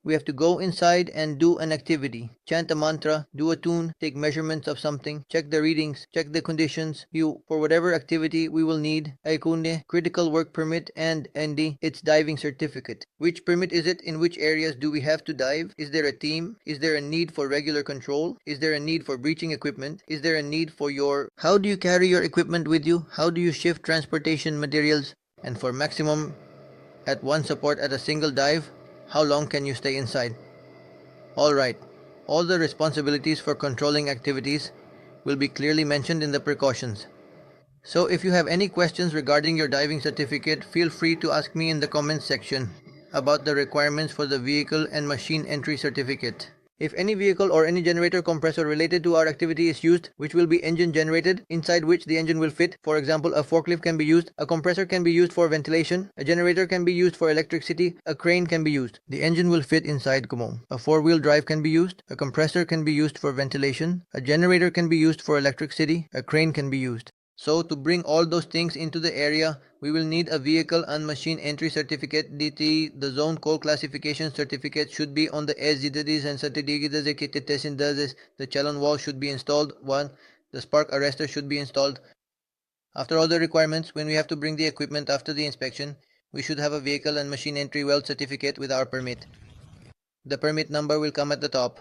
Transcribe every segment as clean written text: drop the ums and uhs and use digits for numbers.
We have to go inside and do an activity, chant a mantra, do a tune, take measurements of something, check the readings, check the conditions. For whatever activity we will need a critical work permit and ND, its diving certificate. Which permit is it? In which areas do we have to dive? Is there a team? Is there a need for regular control? Is there a need for breaching equipment? Is there a need for how do you carry your equipment with you? How do you shift transportation materials? And for maximum at one support at a single dive, how long can you stay inside? Alright, all the responsibilities for controlling activities will be clearly mentioned in the precautions. So if you have any questions regarding your diving certificate, feel free to ask me in the comments section about the requirements for the vehicle and machine entry certificate. If any vehicle or any generator compressor related to our activity is used, which will be engine generated, inside which the engine will fit, for example, a forklift can be used, a compressor can be used for ventilation, a generator can be used for electricity, a crane can be used. The engine will fit inside Kumon. A four-wheel drive can be used, a compressor can be used for ventilation, a generator can be used for electricity, a crane can be used. So to bring all those things into the area, we will need a vehicle and machine entry certificate. The zone code classification certificate should be on the SZDs and certificates. The chalon wall should be installed. 1. The spark arrestor should be installed. After all the requirements, when we have to bring the equipment after the inspection, we should have a vehicle and machine entry weld certificate with our permit. The permit number will come at the top,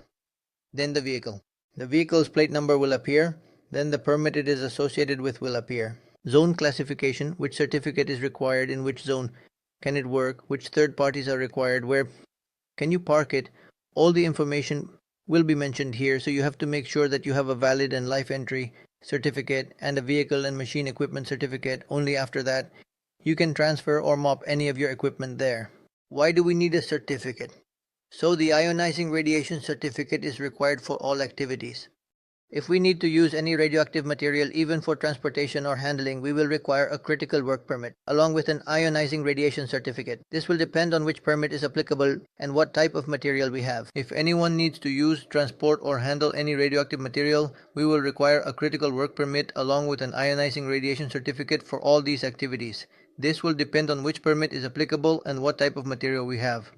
then the vehicle. The vehicle's plate number will appear. Then the permit it is associated with will appear. Zone classification, which certificate is required in which zone, can it work, which third parties are required, where can you park it, all the information will be mentioned here, so you have to make sure that you have a valid and life entry certificate and a vehicle and machine equipment certificate. Only after that you can transfer or mop any of your equipment there. Why do we need a certificate? So the ionizing radiation certificate is required for all activities. If we need to use any radioactive material even for transportation or handling, we will require a critical work permit, along with an ionizing radiation certificate. This will depend on which permit is applicable and what type of material we have. If anyone needs to use, transport or handle any radioactive material, we will require a critical work permit along with an ionizing radiation certificate for all these activities. This will depend on which permit is applicable and what type of material we have.